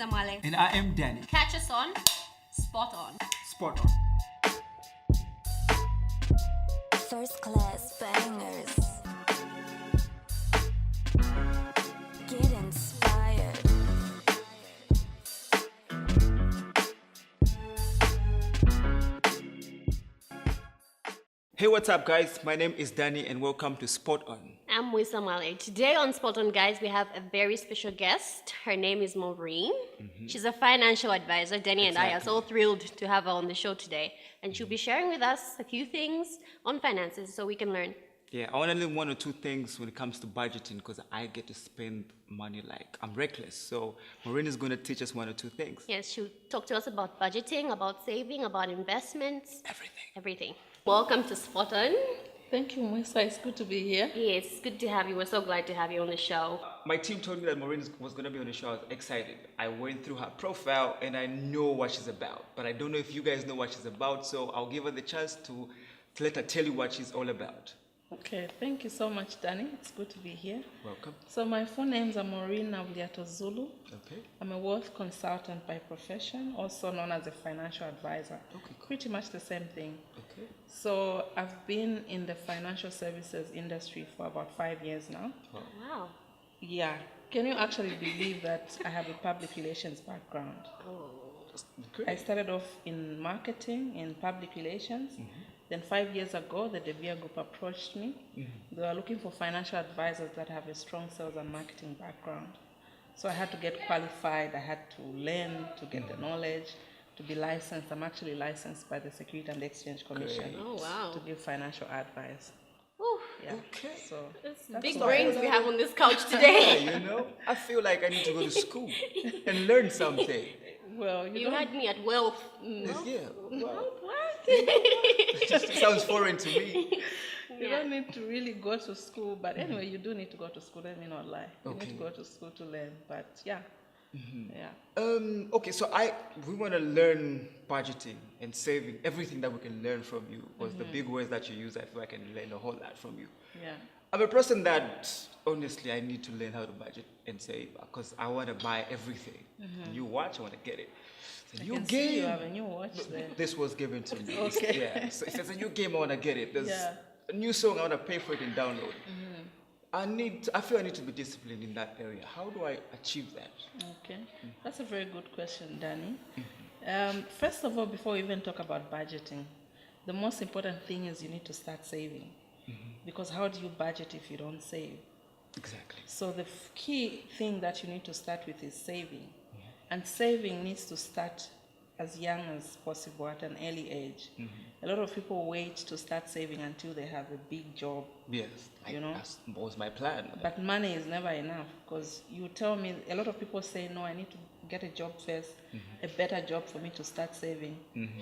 Mwale. And I am Danny. Catch us on Spot On. Spot on. First class bangers. Get inspired. Hey, what's up, guys? My name is Danny, and welcome to Spot On. I'm Wisa Mwale. Today on Spot On, guys, we have a very special guest. Her name is Maureen. She's a financial advisor. Danny and I are so thrilled to have her on the show today. And she'll be sharing with us a few things on finances so we can learn. Yeah, I want to learn one or two things when it comes to budgeting because I get to spend money like I'm reckless. So Maureen is going to teach us one or two things. Yes, she'll talk to us about budgeting, about saving, about investments. Everything. Welcome to Spot On. Thank you, Mwisa. It's good to be here. Yes, it's good to have you. We're so glad to have you on the show. My team told me that Maureen was going to be on the show. I was excited. I went through her profile and I know what she's about. But I don't know if you guys know what she's about, so I'll give her the chance to let her tell you what she's all about. Okay, thank you so much, Danny. It's good to be here. Welcome. So my full names are Maureen Navliato Zulu. Okay. I'm a wealth consultant by profession, also known as a financial advisor. Okay, cool. Pretty much the same thing. Okay. So I've been in the financial services industry for about 5 years now. Wow. Yeah. Can you actually believe that I have a public relations background? Great. I started off in marketing, in public relations. Then 5 years ago, the De Beer Group approached me. They were looking for financial advisors that have a strong sales and marketing background. So I had to get qualified. I had to learn to get the knowledge, to be licensed. I'm actually licensed by the Security and Exchange Commission Great. Oh, wow. to give financial advice. Whew. Yeah. Okay. So It's that's big why- brains we have on this couch Yeah, today. you know, I feel like I need to go to school and learn something. Well, You don't- had me at wealth. Yeah. Wow. What? It just sounds foreign to me. You don't need to really go to school, but anyway, you do need to go to school. Let me not lie. You Okay. need to go to school to learn, but yeah, yeah. Okay, so we want to learn budgeting and saving, everything that we can learn from you. Because the big words that you use, I feel I can learn a whole lot from you. Yeah. I'm a person that, honestly, I need to learn how to budget and save because I want to buy everything. New watch, I want to get it. It's a new Can see you game. have a new watch there. This was given to me. Okay. Yeah. So if it's a new game, I want to get it. There's Yeah. a new song, I want to pay for it and download. I feel I need to be disciplined in that area. How do I achieve that? Okay, that's a very good question, Danny. First of all, before we even talk about budgeting, the most important thing is you need to start saving. Because how do you budget if you don't save? Exactly. So the key thing that you need to start with is saving. And saving needs to start as young as possible at an early age. A lot of people wait to start saving until they have a big job. Yes. You know? That was my plan. But money is never enough because you tell me, a lot of people say, no, I need to get a job first, a better job for me to start saving.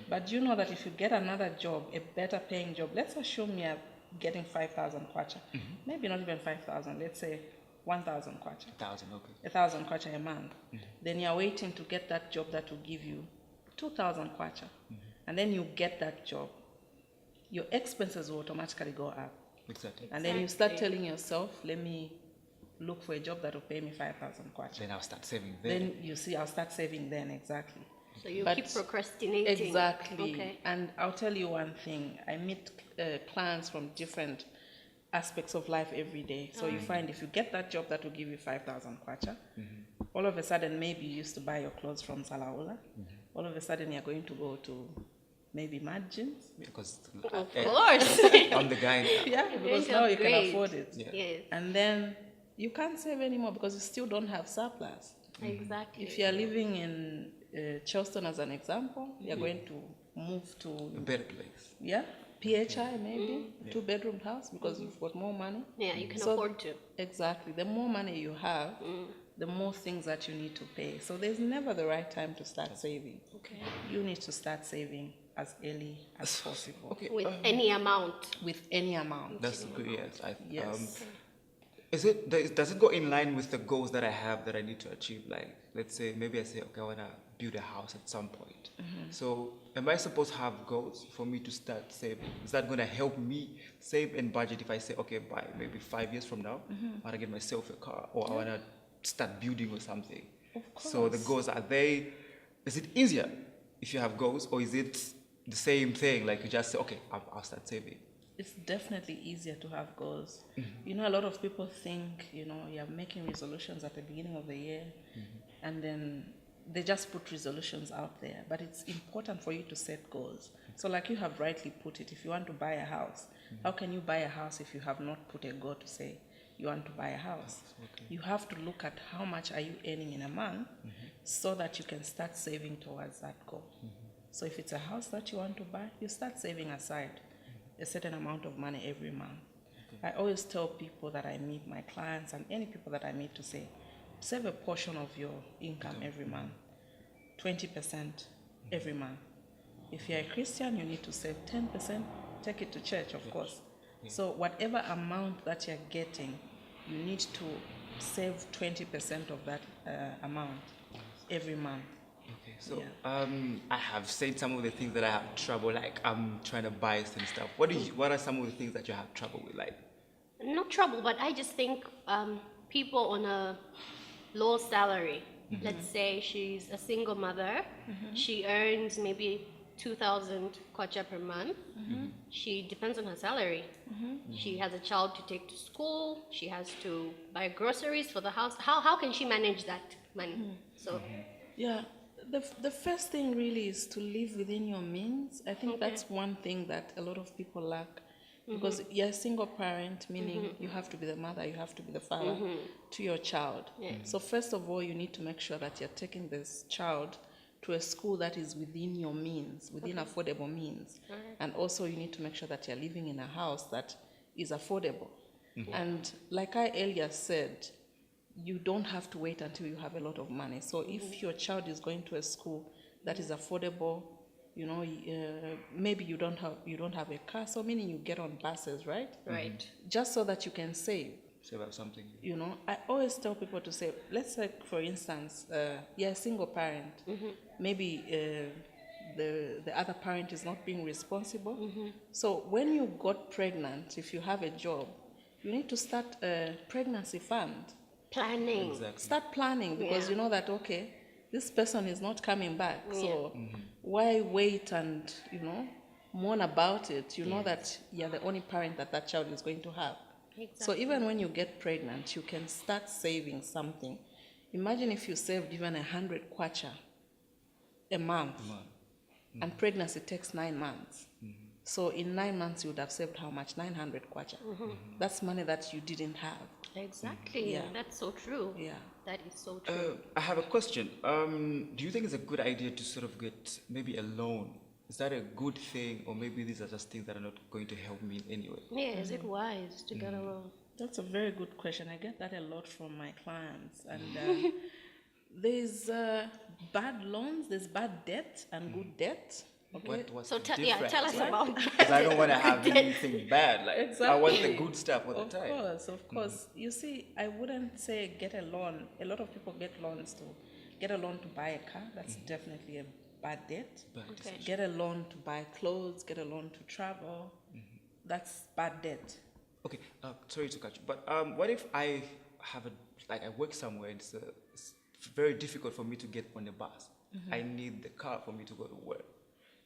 But you know that if you get another job, a better paying job, let's assume you're getting 5,000 kwacha, maybe not even 5,000, let's say 1,000 kwacha. 1,000, okay. 1,000 kwacha a month. Then you're waiting to get that job that will give you 2,000 kwacha. And then you get that job. Your expenses will automatically go up. Exactly. And then you start telling yourself, let me look for a job that will pay me 5,000 kwacha. Then I'll start saving Then you see, I'll start saving then, exactly. So you But- keep procrastinating. Exactly. Okay. And I'll tell you one thing. I meet clients from different aspects of life every day. So you find if you get that job that will give you 5,000 kwacha, all of a sudden maybe you used to buy your clothes from Salaula. All of a sudden you're going to go to maybe Mad Jeans. because Of course. I'm the guy now. Yeah, because Guys now are you can great. afford it. Yeah. Yes, And then you can't save anymore because you still don't have surplus. exactly. If you're living in Charleston as an example, you're going to move to, A better place. yeah, PHI maybe, two-bedroom house because you've got more money. Yeah, you can So- afford to. Exactly. The more money you have, the more things that you need to pay. So there's never the right time to start saving. Okay. You need to start saving as early as possible Okay. With any amount. with any amount. That's good. Yes. Yes. Does it go in line with the goals that I have that I need to achieve? Like, let's say maybe I say, okay, I want to build a house at some point. So, am I supposed to have goals for me to start saving? Is that going to help me save and budget if I say, okay, by maybe 5 years from now, I want to get myself a car or I want to start building or something? Of So the course. goals, is it easier if you have goals, or is it the same thing? Like you just say, okay, I'll start saving. It's definitely easier to have goals. You know, a lot of people think, you know, you're making resolutions at the beginning of the year, and then they just put resolutions out there. But it's important for you to set goals. So, like you have rightly put it, if you want to buy a house, how can you buy a house if you have not put a goal to say you want to buy a house? You have to look at how much are you earning in a month, so that you can start saving towards that goal. So if it's a house that you want to buy, you start saving aside a certain amount of money every month. I always tell people that I meet, my clients and any people that I meet, to say, save a portion of your income every month, 20% every month. If you're a Christian, you need to save 10%, take it to church, of course. So whatever amount that you're getting, you need to save 20% of that amount every month. Okay, so Yeah. I have said some of the things that I have trouble, like I'm trying to buy some stuff. What are some of the things that you have trouble with, like? Not trouble, but I just think people on a low salary, let's say she's a single mother, she earns maybe 2,000 kwacha per month. She depends on her salary. She has a child to take to school. She has to buy groceries for the house. How can she manage that money? So Yeah, the first thing really is to live within your means. I think that's one thing that a lot of people lack, because you're a single parent, meaning you have to be the mother, you have to be the father to your child. So first of all, you need to make sure that you're taking this child to a school that is within your means, within affordable means. And also you need to make sure that you're living in a house that is affordable. And like I earlier said, you don't have to wait until you have a lot of money. So if your child is going to a school that is affordable, you know, maybe you don't have a car, so meaning you get on buses, right? right. Just so that you can save. Save up something. You know, I always tell people to say, let's say, for instance, you're a single parent. Maybe the other parent is not being responsible. So when you got pregnant, if you have a job, you need to start a pregnancy fund. Planning. Exactly. Start planning, because Yeah. you know that, okay, this person is not coming back. So why wait and, you know, mourn about it? You know that you're the only parent that that child is going to have. So even when you get pregnant, you can start saving something. Imagine if you saved even 100 kwacha a month, and pregnancy takes 9 months. So in 9 months, you would have saved how much? 900 kwacha. That's money that you didn't have. Exactly. Yeah. That's so true. Yeah. That is so true. I have a question. Do you think it's a good idea to sort of get maybe a loan? Is that a good thing, or maybe these are just things that are not going to help me in any way? Yeah, is it wise to get a loan? That's a very good question. I get that a lot from my clients. And there's bad loans, there's bad debt and good debt. Okay. What's So the tell difference? us about that. Because I don't want to have anything bad. Like I want the Exactly. good stuff all the time. Of course. You see, I wouldn't say get a loan. A lot of people get loans to get a loan to buy a car. That's definitely a bad debt. Okay. Get a loan to buy clothes, get a loan to travel. That's bad debt. Okay, sorry to cut you, but what if I have I work somewhere and it's very difficult for me to get on the bus. I need the car for me to go to work.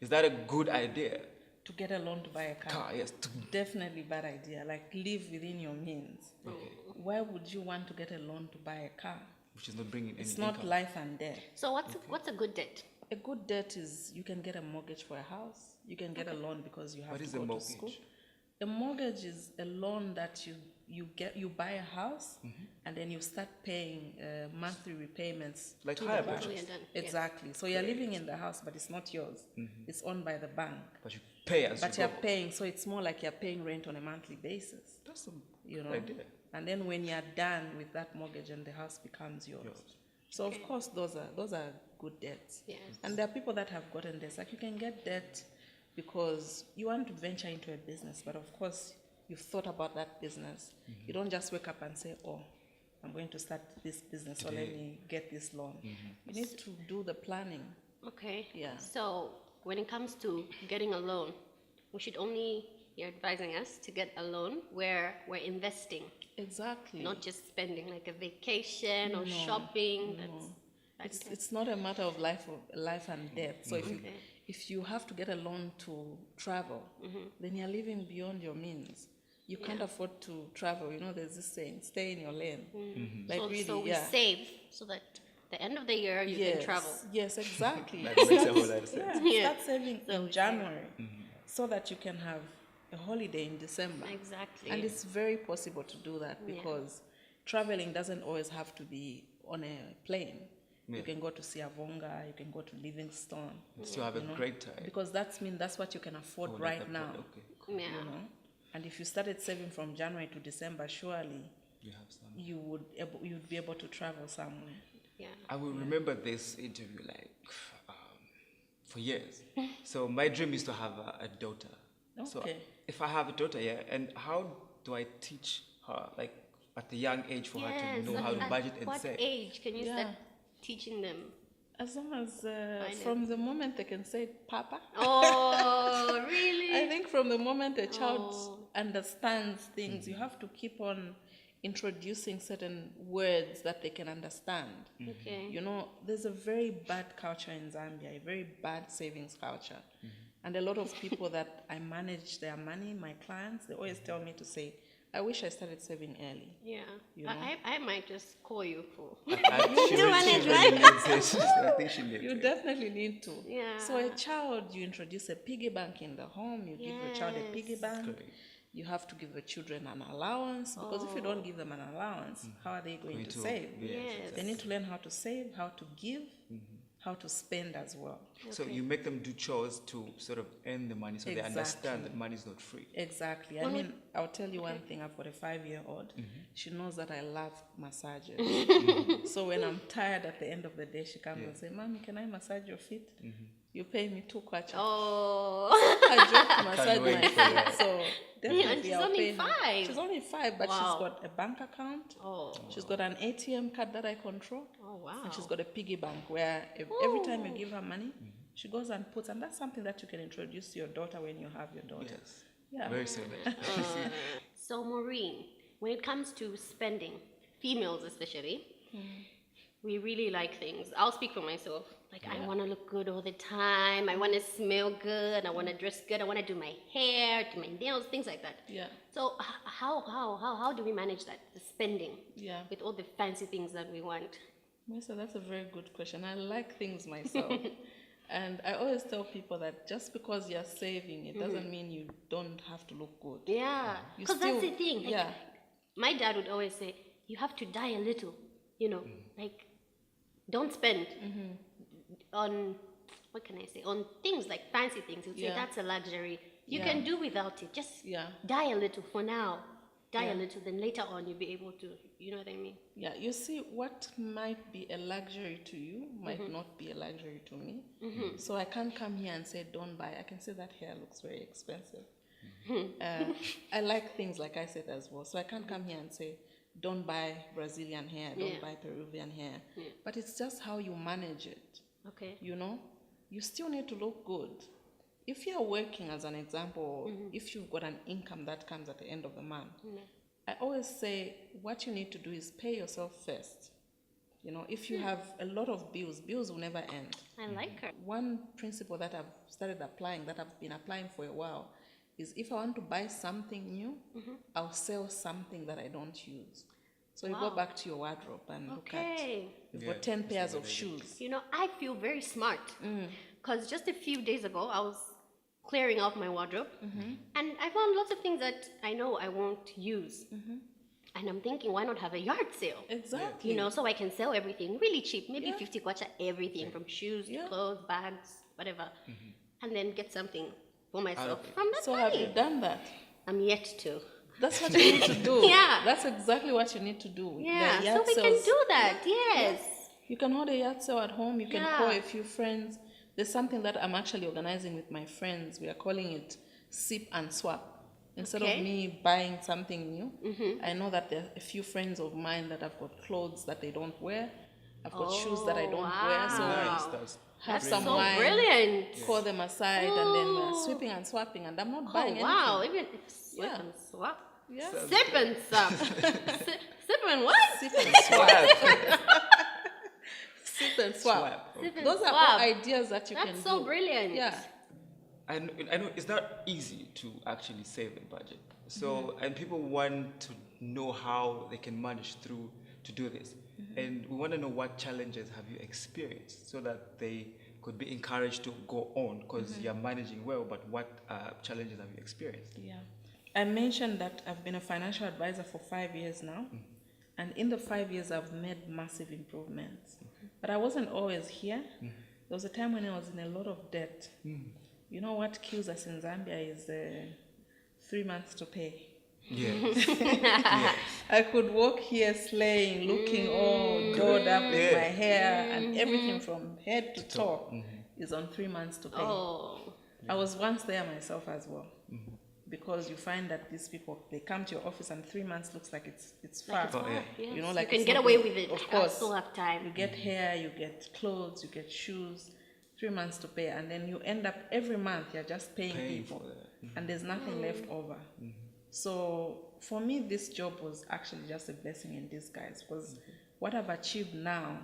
Is that a good idea? To get a loan to buy a car. Car, yes. Definitely bad idea. Like, live within your means. Okay. Why would you want to get a loan to buy a car? Which is not bringing any It's not income. life and death. So what's a good debt? A good debt is you can get a mortgage for a house. You can get a loan because you have What to is go a to mortgage? school. A mortgage is a loan that you buy a house and then you start paying monthly repayments Like to hire the bank. purchase. Well done, yes. Exactly. So you're living in the house, but it's not yours. It's owned by the bank. But you pay as But you you're go. paying, so it's more like you're paying rent on a monthly basis. That's a You good know, idea. and then when you're done with that mortgage and the house becomes yours. So of course those are good debts. Yes. And there are people that have gotten debts. Like, you can get debt because you want to venture into a business, but of course you've thought about that business. You don't just wake up and say, "Oh, I'm going to start this business, so let me get this loan." You need to do the planning. Okay. Yeah. So when it comes to getting a loan, you're advising us to get a loan where we're investing, Exactly. not just spending like a vacation or shopping. That's It's not a matter of life and death. So if you have to get a loan to travel, then you're living beyond your means. You can't afford to travel. You know, there's this saying, stay in your lane. Like really, so we save so that the end of the year you can travel. Yes, exactly. That makes a whole lot of sense. Start saving in January so that you can have a holiday in December. Exactly. And it's very possible to do that because traveling doesn't always have to be on a plane. Yeah. You can go to Siavonga, you can go to Livingstone. Still have a great time. Because that's what you can afford right now. Okay. Yeah. You know? And if you started saving from January to December, surely You have some. you'd be able to travel somewhere. Yeah. I will remember this interview like for years. So my dream is to have a daughter. So Okay. if I have a daughter, and how do I teach her, like at a young age, for her to know how to budget and what save? age can you start teaching them? As long as from the moment they can say Papa. Oh, really? I think from the moment a child understands things, you have to keep on introducing certain words that they can understand. Okay. You know, there's a very bad culture in Zambia, a very bad savings culture. And a lot of people that I manage their money, my clients, they always tell me to say, I wish I started saving early. Yeah. You know? I might just call you for. She do manage, right? I think she needs You it. definitely need to. Yeah. So a child, you introduce a piggy bank in the home, you give your child a piggy bank. Correct. You have to give the children an allowance because if you don't give them an allowance, how are they going to save? Yes. They need to learn how to save, how to give, how to spend as well. So you make them do chores to sort of earn the money so they understand that money is not free. Exactly. I mean, I'll tell you one thing. I've got a 5-year-old. She knows that I love massages. So when I'm tired at the end of the day, she comes and says, Mommy, can I massage your feet? You pay me 2 kwacha. Oh. I joke to massage my wait for that. feet. So definitely and she's I'll only pay her. 5. She's only 5, but she's got a bank account. Oh. She's got an ATM card that I control. Oh, wow. And she's got a piggy bank where every time you give her money, she goes and puts, and that's something that you can introduce to your daughter when you have your daughter. Yes. Yeah. Very similar. So, Maureen, when it comes to spending, females especially, we really like things. I'll speak for myself. Like, I want to look good all the time. I want to smell good. I want to dress good. I want to do my hair, do my nails, things like that. Yeah. So, how do we manage that, the spending, Yeah. with all the fancy things that we want? Melissa, that's a very good question. I like things myself. And I always tell people that just because you're saving, it doesn't mean you don't have to look good. Yeah, You because that's the still- thing. Like, yeah. My dad would always say, you have to die a little, you know, like, don't spend on, what can I say, on things like fancy things. He'd say, Yeah. that's a luxury. You Yeah. can do without it. Just Yeah. die a little for now. Die Yeah. a little, then later on you'll be able to, you know what I mean? Yeah, you see, what might be a luxury to you might not be a luxury to me. So I can't come here and say, don't buy. I can say that hair looks very expensive. I like things, like I said as well. So I can't come here and say, don't buy Brazilian hair, don't buy Peruvian hair. But it's just how you manage it. Okay. You know, you still need to look good. If you're working, as an example, if you've got an income that comes at the end of the month, I always say what you need to do is pay yourself first. You know, if you have a lot of bills, bills will never end. I like her. One principle that I've started applying, that I've been applying for a while, is if I want to buy something new, I'll sell something that I don't use. So you go back to your wardrobe and look at, Okay. you've got 10 pairs of shoes. You know, I feel very smart. Because just a few days ago, I was clearing out my wardrobe. And I found lots of things that I know I won't use. And I'm thinking, why not have a yard sale? Exactly. You know, so I can sell everything really cheap, maybe 50 kwacha, everything from shoes to clothes, bags, whatever. And then get something for myself from that So money. have you done that? I'm yet to. That's what you need to do. Yeah. That's exactly what you need to do. Yeah, The so yard we can sales- do that, yes. You can hold a yard sale at home. You can Yeah. call a few friends. There's something that I'm actually organizing with my friends. We are calling it sip and swap. Instead Okay. of me buying something new, I know that there are a few friends of mine that have got clothes that they don't wear. I've got shoes that I don't wear. So Nice. Wow. That's have That's some so wine, brilliant. call them aside, and then we're sweeping and swapping. And I'm not Oh, buying wow. anything. Even swip Yeah. and swap. Yeah. Sip and swap. Sip and what? Sip and swap. Swag. Sip sip and swap. Sip and Those are swap. all ideas that you can do. That's so brilliant. Yeah. I know it's not easy to actually save a budget. So, and people want to know how they can manage through to do this. And we want to know what challenges have you experienced so that they could be encouraged to go on because you're managing well, but what challenges have you experienced? Yeah. I mentioned that I've been a financial advisor for 5 years now. And in the 5 years, I've made massive improvements. But I wasn't always here. There was a time when I was in a lot of debt. You know what kills us in Zambia is 3 months to pay. Yeah. I could walk here slaying, looking all dolled up with my hair, and everything from head to toe is on 3 months to pay. Oh. I was once there myself as well. Because you find that these people, they come to your office and 3 months looks like it's far. Like it's hard, yeah. yes. You know, like you can it's get not away good. with it. Of I course. still have time. You get hair, you get clothes, you get shoes, 3 months to pay, and then you end up every month you're just paying people, for that. and there's nothing left over. So for me, this job was actually just a blessing in disguise because what I've achieved now,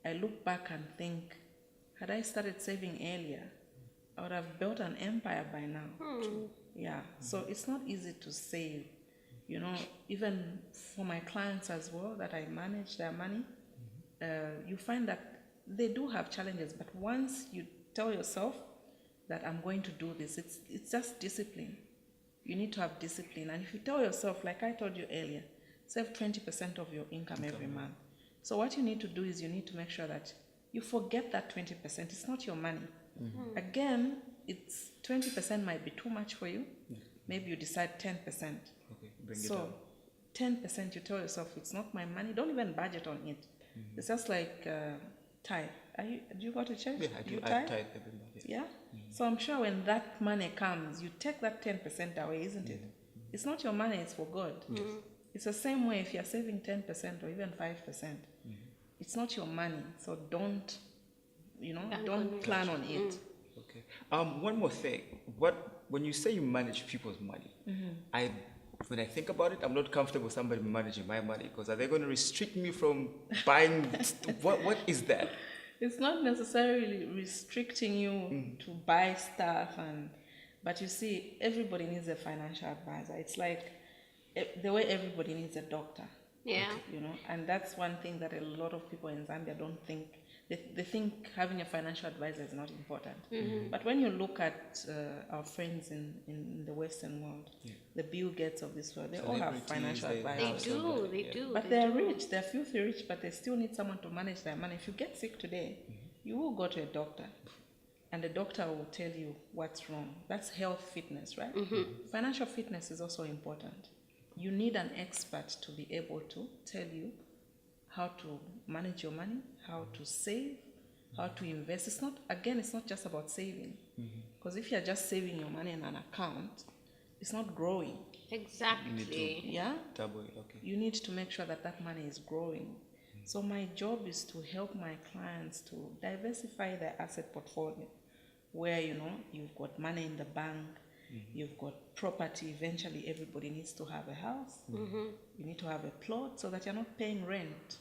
I look back and think, had I started saving earlier, I would have built an empire by now. Yeah, so it's not easy to save. You know, even for my clients as well that I manage their money, you find that they do have challenges, but once you tell yourself that I'm going to do this, it's just discipline. You need to have discipline. And if you tell yourself, like I told you earlier, save 20% of your income every month. So what you need to do is you need to make sure that you forget that 20%. It's not your money. Again, it's 20% might be too much for you. Maybe you decide 10%. Okay, bring it So down. 10% you tell yourself, it's not my money. Don't even budget on it. It's just like tithe. Do you go to church? Yeah, I do. You I tithe? tithe every month. Yeah. So I'm sure when that money comes, you take that 10% away, isn't it? It's not your money, it's for God. It's the same way if you're saving 10% or even 5%. It's not your money, so don't plan on it. Okay. One more thing. When you say you manage people's money, when I think about it, I'm not comfortable with somebody managing my money because are they going to restrict me from buying? What is that? It's not necessarily restricting you to buy stuff, but you see, everybody needs a financial advisor. It's like the way everybody needs a doctor. Yeah. You know, and that's one thing that a lot of people in Zambia don't think. They think having a financial advisor is not important. But when you look at our friends in the Western world, the Bill Gates of this world, they all have Celebrities, financial they advisors. They do. But they're rich, they're filthy rich, but they still need someone to manage their money. If you get sick today, you will go to a doctor, and the doctor will tell you what's wrong. That's health fitness, right? Financial fitness is also important. You need an expert to be able to tell you how to manage your money, how to save, how to invest. It's not just about saving. Because if you're just saving your money in an account, it's not growing. Exactly. Yeah? Double it. Okay. You need to make sure that that money is growing. So my job is to help my clients to diversify their asset portfolio, where, you know, you've got money in the bank, you've got property. Eventually, everybody needs to have a house. You need to have a plot so that you're not paying rent.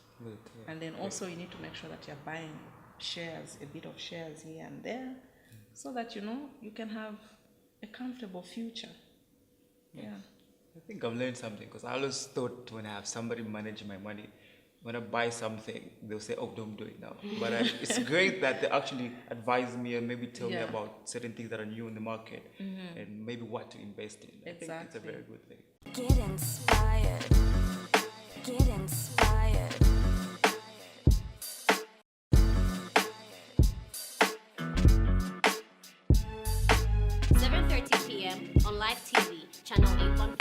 And then also you need to make sure that you're buying shares, a bit of shares here and there, so that, you know, you can have a comfortable future. Yeah. I think I've learned something because I always thought when I have somebody managing my money, when I buy something, they'll say, "Oh, don't do it now." But it's great that they actually advise me and maybe tell me about certain things that are new in the market and maybe what to invest in. I think it's a very good thing. Get inspired. Get inspired. 7:30 p.m. on live TV, channel 815.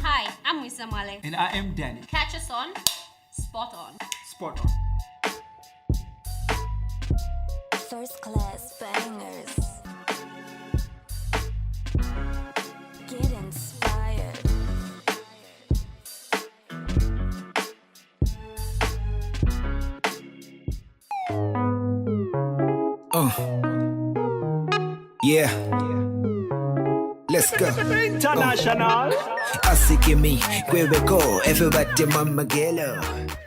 Hi, I'm Wisa Male. And I am Danny. Catch us on Spot On. Spot on. First class bangers. Get inspired. Yeah. Let's go. International. Asikimi, where we go, everybody mama gelo.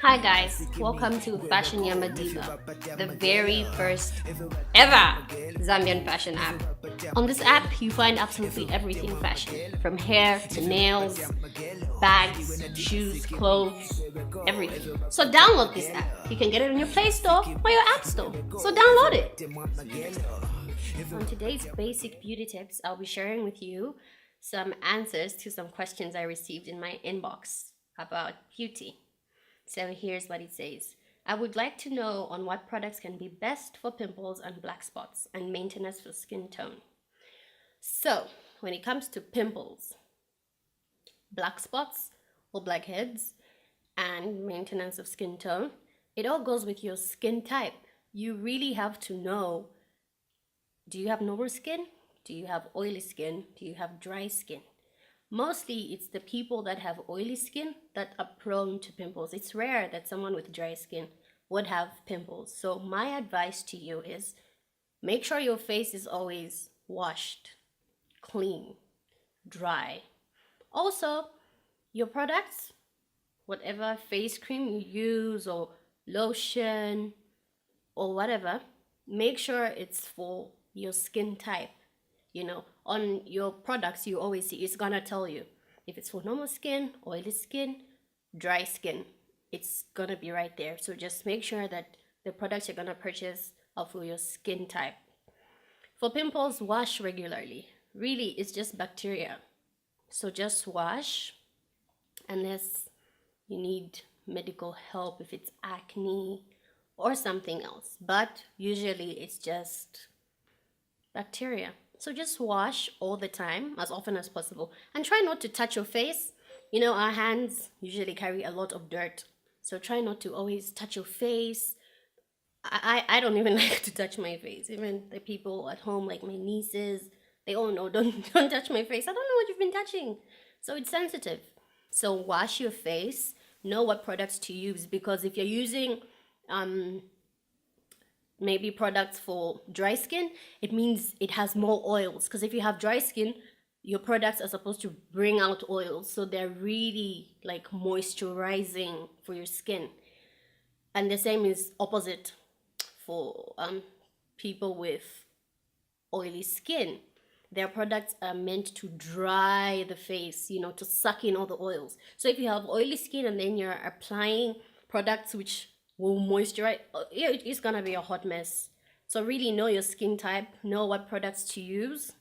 Hi guys, welcome to Fashion Yamadiva, the very first ever Zambian fashion app. On this app, you find absolutely everything fashion, from hair to nails, bags, shoes, clothes, everything. So download this app. You can get it on your Play Store or your App Store. So download it. On today's basic beauty tips, I'll be sharing with you some answers to some questions I received in my inbox about beauty. So here's what it says. I would like to know on what products can be best for pimples and black spots and maintenance for skin tone. So when it comes to pimples, black spots or blackheads, and maintenance of skin tone, it all goes with your skin type. You really have to know, do you have normal skin? Do you have oily skin? Do you have dry skin? Mostly, it's the people that have oily skin that are prone to pimples. It's rare that someone with dry skin would have pimples. So my advice to you is make sure your face is always washed, clean, dry. Also, your products, whatever face cream you use or lotion or whatever, make sure it's for your skin type. You know, on your products, you always see it's gonna tell you if it's for normal skin, oily skin, dry skin. It's gonna be right there. So just make sure that the products you're gonna purchase are for your skin type. For pimples, wash regularly. Really, it's just bacteria. So just wash unless you need medical help, if it's acne or something else. But usually it's just bacteria. So just wash all the time, as often as possible. And try not to touch your face. You know, our hands usually carry a lot of dirt. So try not to always touch your face. I don't even like to touch my face. Even the people at home, like my nieces, they all know, don't touch my face. I don't know what you've been touching. So it's sensitive. So wash your face. Know what products to use. Because if you're using maybe products for dry skin, it means it has more oils. Because if you have dry skin, your products are supposed to bring out oils. So they're really like moisturizing for your skin. And the same is opposite for people with oily skin. Their products are meant to dry the face, you know, to suck in all the oils. So if you have oily skin and then you're applying products which will moisturize, it's gonna be a hot mess. So really know your skin type, know what products to use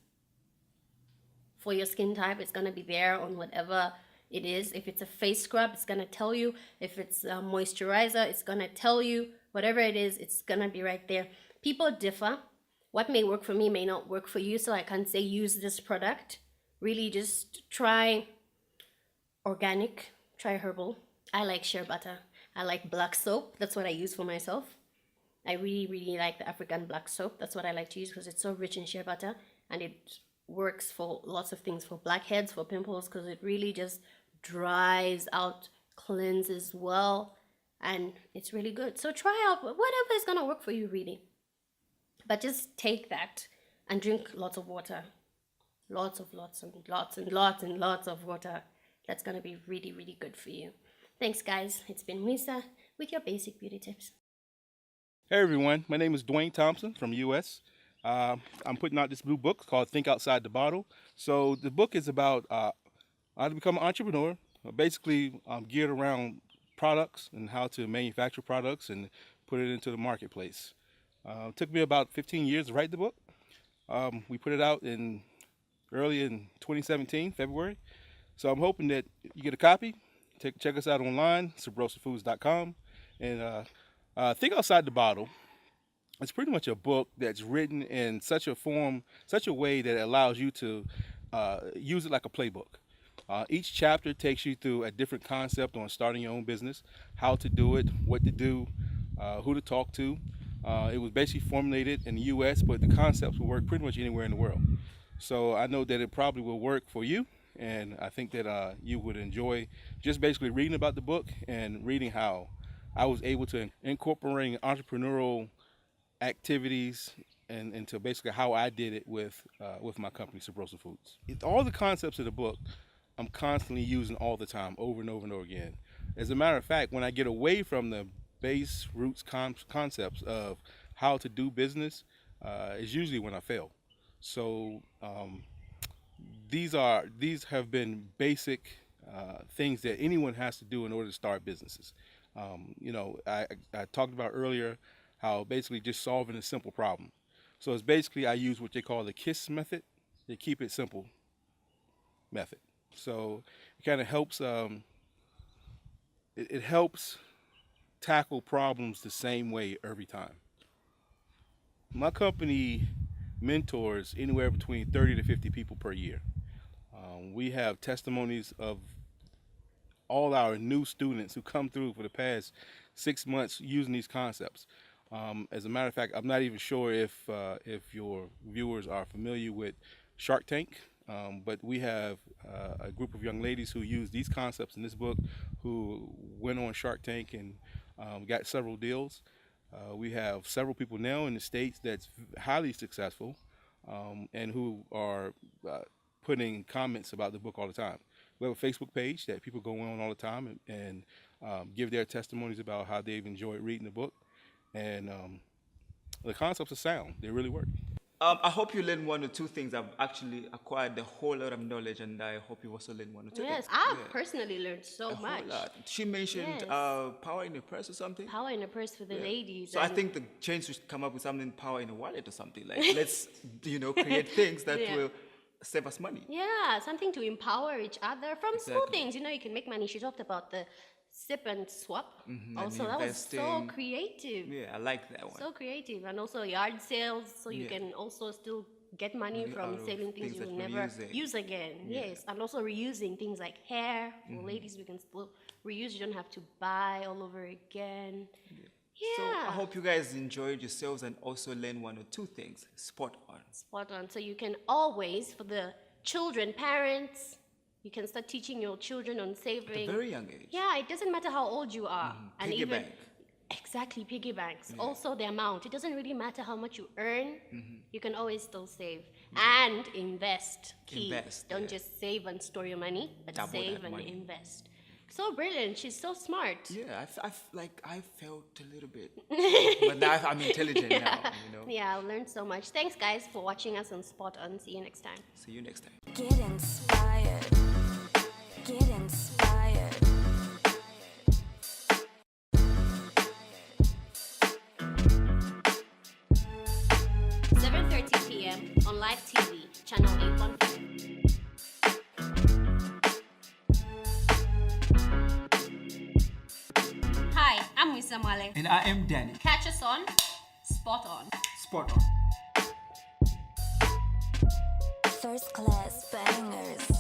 for your skin type. It's gonna be there on whatever it is. If it's a face scrub, it's gonna tell you. If it's a moisturizer, it's gonna tell you. Whatever it is, it's gonna be right there. People differ. What may work for me may not work for you, so I can't say use this product. Really just try organic, try herbal. I like shea butter. I like black soap. That's what I use for myself. I really, really like the African black soap. That's what I like to use because it's so rich in shea butter and it works for lots of things, for blackheads, for pimples, because it really just dries out, cleanses well, and it's really good. So try out whatever is going to work for you, really. But just take that and drink lots of water. Lots of lots of water. That's going to be really, really good for you. Thanks, guys. It's been Misa with your basic beauty tips. Hey everyone, my name is Dwayne Thompson from US. I'm putting out this new book called Think Outside the Bottle. So the book is about how to become an entrepreneur, basically geared around products and how to manufacture products and put it into the marketplace. It took me about 15 years to write the book. We put it out early in 2017, February. So I'm hoping that you get a copy. Check us out online, subrosafoods.com. And Think Outside the Bottle. It's pretty much a book that's written in such a way that it allows you to use it like a playbook. Each chapter takes you through a different concept on starting your own business, how to do it, what to do, who to talk to. It was basically formulated in the U.S., but the concepts will work pretty much anywhere in the world. So I know that it probably will work for you, and I think that you would enjoy just basically reading about the book and reading how I was able to incorporate entrepreneurial activities and into basically how I did it with my company, Sabrosa Foods. All the concepts of the book, I'm constantly using all the time, over and over and over again. As a matter of fact, when I get away from the base roots concepts of how to do business, is usually when I fail. So these have been basic things that anyone has to do in order to start businesses. I talked about earlier how basically just solving a simple problem. So it's basically I use what they call the KISS method, the keep it simple method. So it kind of helps. It helps tackle problems the same way every time. My company mentors anywhere between 30 to 50 people per year. We have testimonies of all our new students who come through for the past 6 months using these concepts. As a matter of fact, I'm not even sure if your viewers are familiar with Shark Tank, but we have a group of young ladies who use these concepts in this book who went on Shark Tank and got several deals. We have several people now in the States that's highly successful and who are putting comments about the book all the time. We have a Facebook page that people go on all the time and give their testimonies about how they've enjoyed reading the book. And the concepts are sound. They really work. I hope you learn one or two things. I've actually acquired a whole lot of knowledge, and I hope you also learn one or two Yes, things. I've personally learned so A much. whole lot. She mentioned Yes. power in the purse or something. Power in a purse for the ladies. So I and- think the change should come up with something power in a wallet or something. Like let's create things that Yeah. will save us money. Yeah, something to empower each other from small Exactly. things. You can make money. She talked about the sip and swap. and Also, that was so investing. creative. Yeah, I like that one. So creative. And also yard sales, so you Yeah. can also still get money Money from out of selling things things you that will we're never using. use again. Yeah. Yes. And also reusing things like hair. For ladies, we can still reuse. You don't have to buy all over again. Yeah. So I hope you guys enjoyed yourselves and also learn one or two things. Spot on. Spot on. So you can always, for the children, parents, you can start teaching your children on At a saving. very young age. Yeah, it doesn't matter how old you are. And Piggy even bank. exactly piggy banks. Also the amount. It doesn't really matter how much you earn. You can always still save and invest. Key. Invest, Don't yeah. just save and store your money, but Double save that and money. invest. So brilliant. She's so smart. Yeah, I felt a little bit, but now I'm intelligent now. Yeah, I learned so much. Thanks, guys, for watching us on Spot On. See you next time. See you next time. Get inspired. Get inspired. 7:30 p.m. on live TV, channel 815. Hi, I'm Wisa Male. And I am Danny. Catch us on Spot On. Spot on. First class bangers.